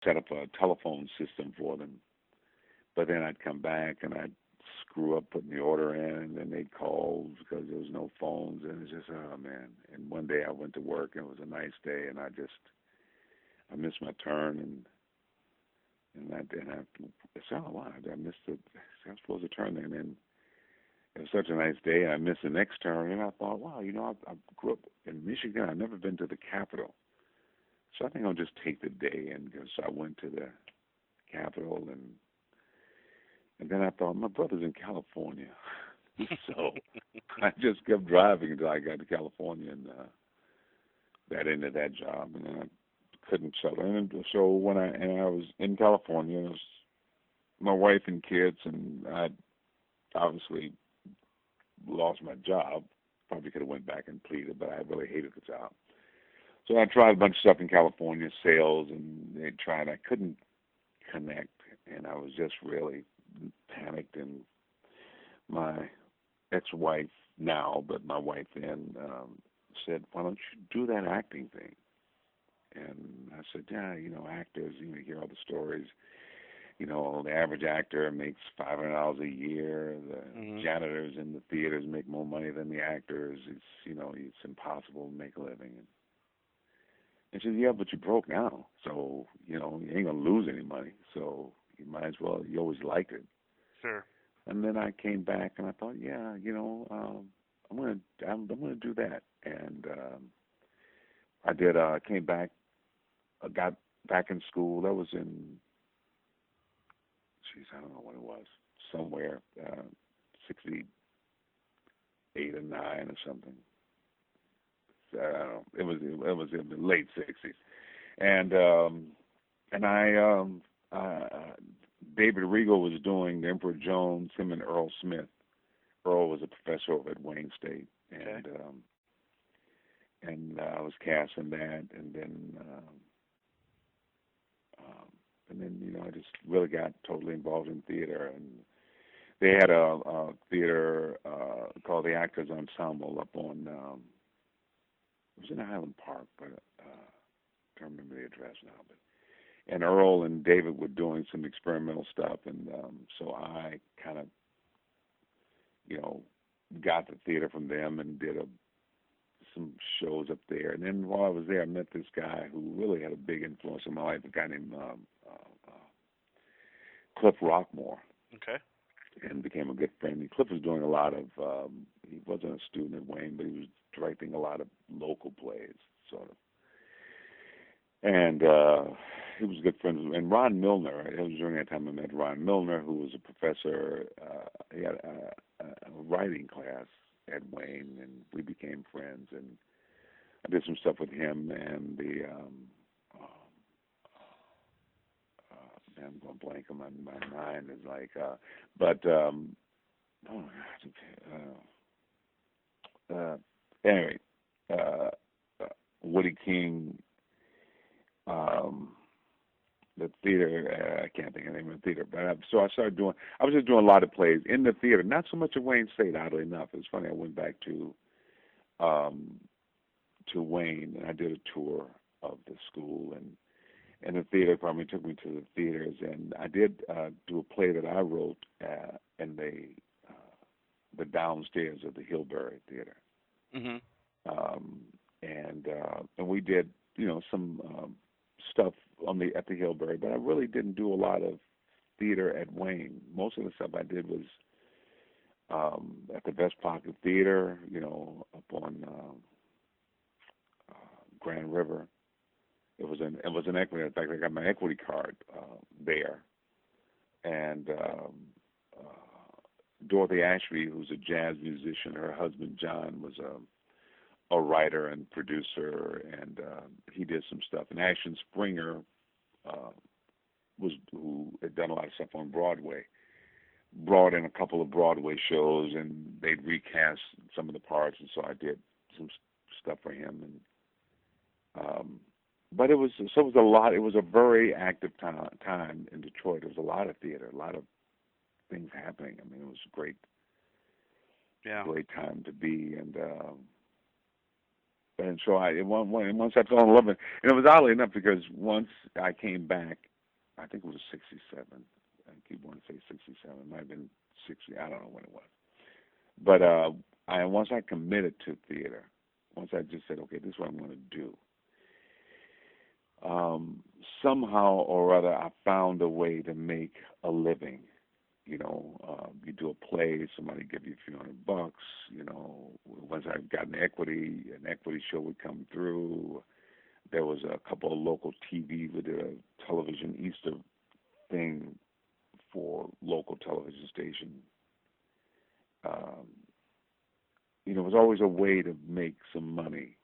set up a telephone system for them. But then I'd come back and I'd screw up putting the order in, and then they'd call because there was no phones, and it's just, oh man. And one day I went to work and it was a nice day, and I missed my turn, and I said, oh wow, I missed it. I'm supposed to turn there, and then it was such a nice day, and I missed the next turn, and I thought, wow, I grew up in Michigan. I've never been to the capital, so I think I'll just take the day, and so I went to the capital, and then I thought, my brother's in California. So I just kept driving until I got to California, and that ended that job, and then I couldn't settle in. And so when I was in California, it was my wife and kids, and I obviously lost my job. Probably could have went back and pleaded, but I really hated the job. So I tried a bunch of stuff in California, sales, and I couldn't connect, and I was just really panicked. And my ex-wife now, but my wife then, said, why don't you do that acting thing? And I said, yeah, actors, you hear all the stories. The average actor makes $500 a year. The janitors in the theaters make more money than the actors. It's impossible to make a living. And she said, yeah, but you're broke now, so you ain't gonna lose any money. So you might as well. You always liked it. Sure. And then I came back and I thought, yeah, I'm gonna do that. And I did. Came back. Got back in school. That was in. I don't know what it was, somewhere, 68 or 9 or something. It was in the late 60s, and David Regal was doing The Emperor Jones, him and Earl Smith. Earl was a professor over at Wayne State, and okay. I was cast in that, and then I just really got totally involved in theater, and they had a theater called the Actors Ensemble up on it was in Highland Park, but I can't remember the address now. And Earl and David were doing some experimental stuff, and so I kind of got the theater from them and did some shows up there. And then while I was there, I met this guy who really had a big influence in my life, a guy named Cliff Rockmore. Okay. And became a good friend. And Cliff was doing a lot of, he wasn't a student at Wayne, but he was directing a lot of local plays, sort of. And he was good friends. And Ron Milner, it was during that time I met Ron Milner, who was a professor. He had a writing class at Wayne, and we became friends. And I did some stuff with him, and I'm going blank on my mind. Is like, anyway, Woody King, the theater. I can't think of the name of the theater, but so I started doing. I was just doing a lot of plays in the theater, not so much at Wayne State. Oddly enough, it's funny. I went back to Wayne, and I did a tour of the school, and the theater department took me to the theaters, and I did do a play that I wrote in the downstairs of the Hillbury Theater, and we did some stuff at the Hillbury, but I really didn't do a lot of theater at Wayne. Most of the stuff I did was at the Best Pocket Theater, up on Grand River. It was an equity. In fact, I got my equity card there. And Dorothy Ashby, who's a jazz musician, her husband John was a writer and producer, and he did some stuff. And Ashton Springer who had done a lot of stuff on Broadway, brought in a couple of Broadway shows, and they'd recast some of the parts, and so I did some stuff for him. And but it was a lot. It was a very active time in Detroit. There was a lot of theater, a lot of things happening. I mean, it was a great time to be. And so once I fell in love with it, and it was oddly enough because once I came back I think it was 67. I keep wanting to say 67. It might have been 60. I don't know when it was. But once I committed to theater, once I just said, okay, this is what I'm going to do, somehow or other, I found a way to make a living. You do a play, somebody give you a few $100. Once I got an equity show would come through. There was a couple of local TV. We did a television Easter thing for local television station. Um, it was always a way to make some money.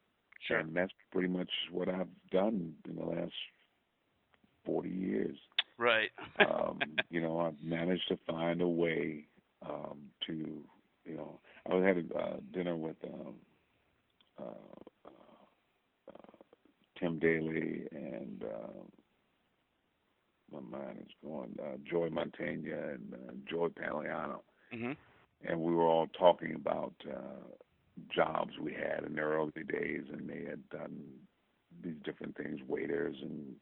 Sure. And that's pretty much what I've done in the last 40 years. Right. I've managed to find a way to, I was had a dinner with uh, Tim Daly and my mind is going, Joy Montaigne and Joy Paliano. Mhm. And we were all talking about jobs we had in the early days, and they had done these different things, waiters, and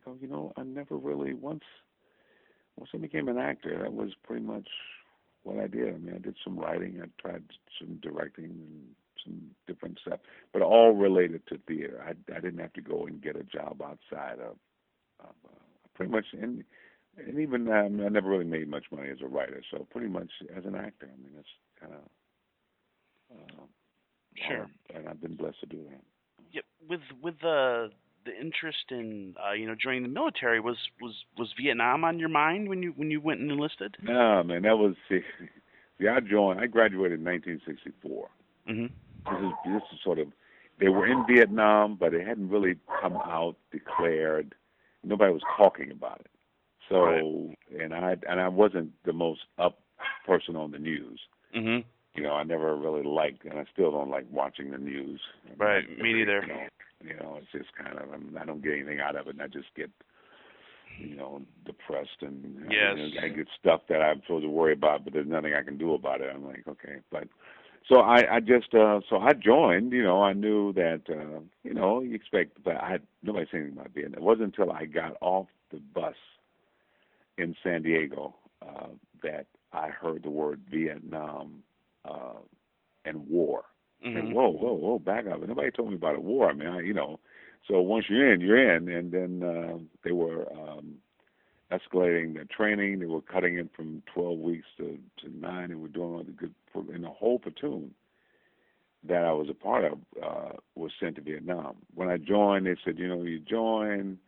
I go, I never really once I became an actor, that was pretty much what I did. I mean, I did some writing, I tried some directing and some different stuff, but all related to theater. I didn't have to go and get a job outside of pretty much, and even I never really made much money as a writer, so pretty much as an actor. I mean, that's kind of Sure. and I've been blessed to do that. Yep. With the interest in joining the military, was Vietnam on your mind when you went and enlisted? No, man, that was see, I graduated in 1964. Mhm. This is sort of, they were in Vietnam, but it hadn't really come out, declared. Nobody was talking about it. So, Right. and I wasn't the most up person on the news. Mhm. I never really liked, and I still don't like watching the news. Right. Me neither. It's just kind of, I don't get anything out of it, and I just get, depressed, and Yes. I get stuff that I'm supposed to worry about, but there's nothing I can do about it. I'm like, okay, but so I just so I joined. I knew that you expect, but nobody said anything about Vietnam. It wasn't until I got off the bus in San Diego that I heard the word Vietnam and war. And Mhm. whoa, back up! Nobody told me about a war. I mean, so once you're in, you're in. And then they were escalating the training. They were cutting it from 12 weeks to 9. They were doing all the good. And the whole platoon that I was a part of was sent to Vietnam. When I joined, they said, you join,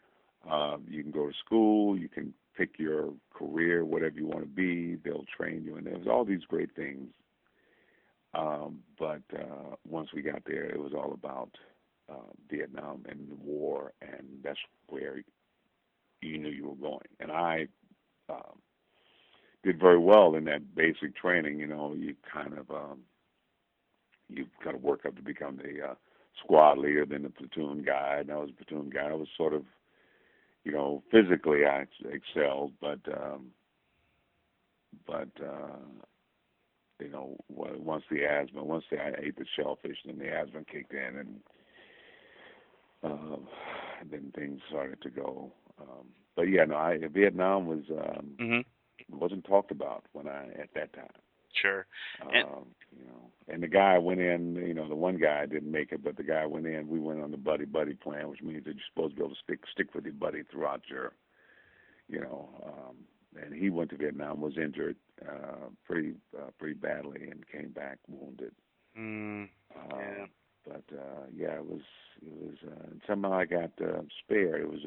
you can go to school, you can pick your career, whatever you want to be. They'll train you, and there was all these great things. But once we got there, it was all about Vietnam and the war, and that's where you knew you were going. And I did very well in that basic training. You kind of you got to work up to become the squad leader, then the platoon guy. And I was a platoon guy. I was sort of, physically I excelled, but once I ate the shellfish, then the asthma kicked in, and then things started to go. But yeah, no, Vietnam Mhm. wasn't talked about at that time. Sure. And And the guy went in. The one guy didn't make it, but the guy went in. We went on the buddy plan, which means that you're supposed to be able to stick with your buddy throughout your, and he went to Vietnam, was injured pretty badly, and came back wounded. yeah. But yeah, it was somehow I got spared. It was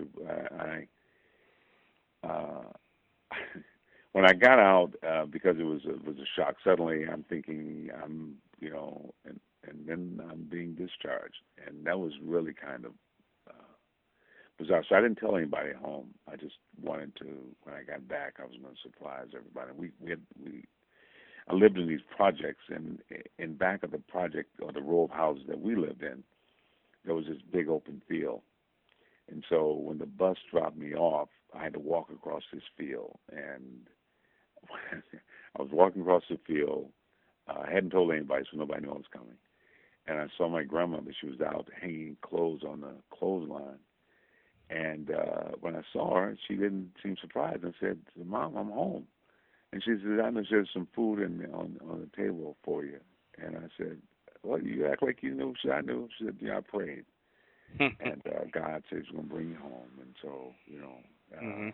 when I got out because it was a shock. Suddenly, I'm thinking and then I'm being discharged, and that was really kind of bizarre. So I didn't tell anybody at home. I just wanted to. When I got back, I was going to surprise everybody. I lived in these projects, and in back of the project or the row of houses that we lived in, there was this big open field. And so when the bus dropped me off, I had to walk across this field. And I was walking across the field. I hadn't told anybody, so nobody knew I was coming. And I saw my grandmother. She was out hanging clothes on the clothesline. And when I saw her, she didn't seem surprised and said, "Mom, I'm home." And she said, "I know there's some food on the table for you." And I said, "Well, you act like you knew." She said, "I knew." She said, "Yeah, I prayed, and God said He's going to bring you home." And so, Mhm.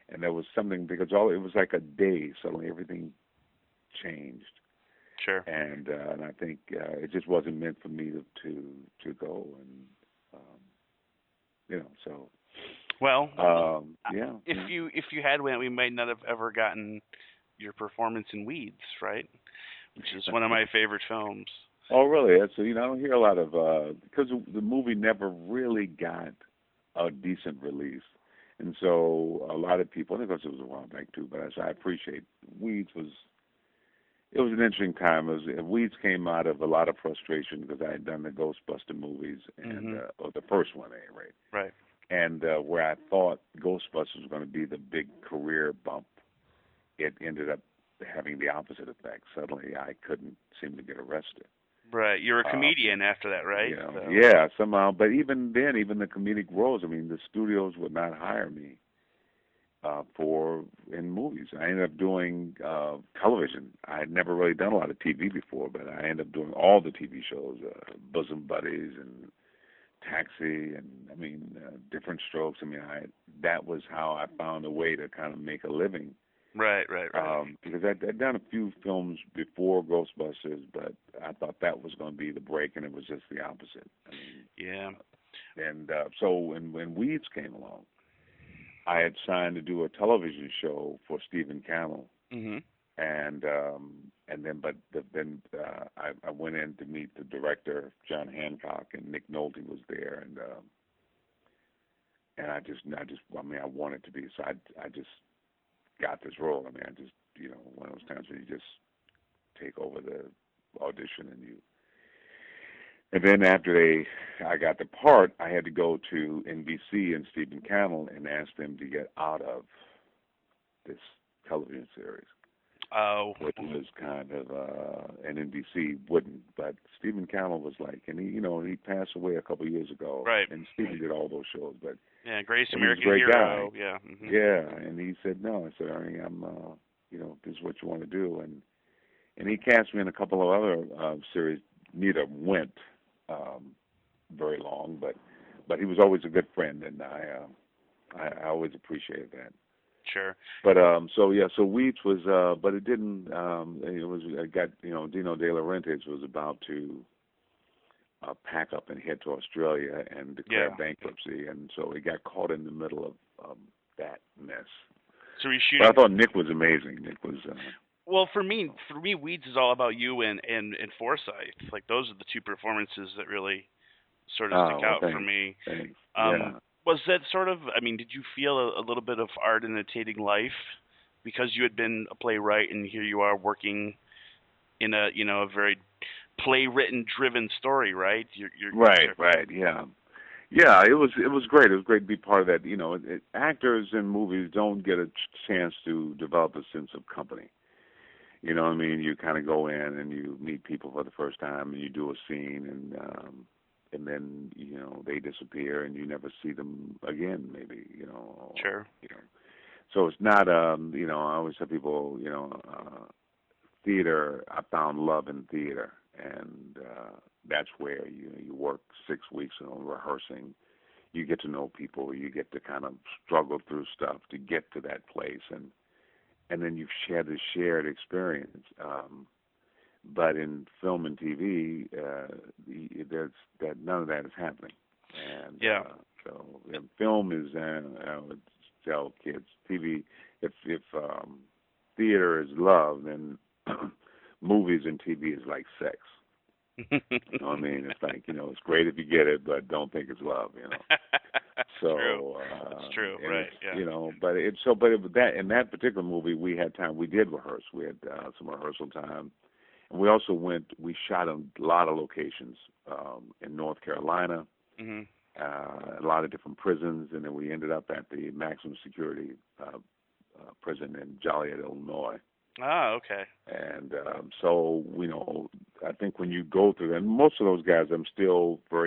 and there was something because all it was like a day. Suddenly, everything changed, Sure. and I think it just wasn't meant for me to go, and so Well, yeah, if yeah. you had went, we might not have ever gotten your performance in Weeds, right? Which is one of my favorite films. Oh, really? That's I don't hear a lot of because the movie never really got a decent release, and so a lot of people. I think because it was a while back too, but I appreciate Weeds was. It was an interesting time. Weeds came out of a lot of frustration because I had done the Ghostbuster movies and Mhm. or the first one anyway, Right. and where I thought Ghostbusters was going to be the big career bump, it ended up having the opposite effect. Suddenly, I couldn't seem to get arrested. Right. You're a Uh, comedian after that, right? So. yeah, somehow. But even then, even the comedic roles. I mean, the studios would not hire me for in movies. I ended up doing television. I had never really done a lot of TV before, but I ended up doing all the TV shows, Bosom Buddies and Taxi, and I mean, Different Strokes. I mean, I that was how I found a way to kind of make a living. Right. Right. Right. Because I'd done a few films before Ghostbusters, but I thought that was going to be the break, and it was just the opposite. I mean, Yeah. and so when Weeds came along, I had signed to do a television show for Stephen Cannell, Mhm. and then I went in to meet the director John Hancock, and Nick Nolte was there, and I mean I wanted to be, so I just got this role. I mean I just one of those times where you just take over the audition and then after I got the part, I had to go to NBC and Stephen Cannell and ask them to get out of this television series, Oh. which was kind of and NBC wouldn't. But Stephen Cannell was like, and he passed away a couple of years ago, Right. and Stephen did all those shows, but Yeah. Greatest and he was a American great guy. Hero. Yeah. Mhm. Yeah, and he said no. I said, Ernie, I'm this is what you want to do, and he cast me in a couple of other series. Neither went um, very long, but he was always a good friend, and I always appreciated that. Sure. But so yeah, so Weeds was but it didn't it was I got Dino De Laurentiis was about to pack up and head to Australia and declare Yeah. bankruptcy, and so he got caught in the middle of that mess. So you're But I shooting. thought Nick was amazing. Nick was Well, for me, Weeds is all about you and Forsyth. Like those are the two performances that really sort of stick well out for me. thanks Um, yeah. was that sort of? I mean, did you feel a little bit of art imitating life because you had been a playwright and here you are working in a very play written driven story, right? Right, yeah. Yeah, it was great. It was great to be part of that. Actors in movies don't get a chance to develop a sense of company. You know what I mean? You kind of go in and you meet people for the first time, and you do a scene, and then they disappear, and you never see them again. Maybe or, Sure. you know. So it's not. I always tell people, theater. I found love in theater, and that's where you work 6 weeks on rehearsing. You get to know people. You get to kind of struggle through stuff to get to that place, and then you share the shared experience. But in film and TV, there's that none of that is happening, and Yeah. film is. I would tell kids, TV. If theater is love, then movies and TV is like sex. You know what I mean? It's like it's great if you get it, but don't think it's love. True. So That's true. and Right. it's Yeah. but that in that particular movie we had time. We did rehearse. We had some rehearsal time, and we also we shot a lot of locations in North Carolina, Mhm. a lot of different prisons, and then we ended up at the maximum security prison in Joliet, Illinois. Ah. Okay. And so I think when you go through that, most of those guys I'm still very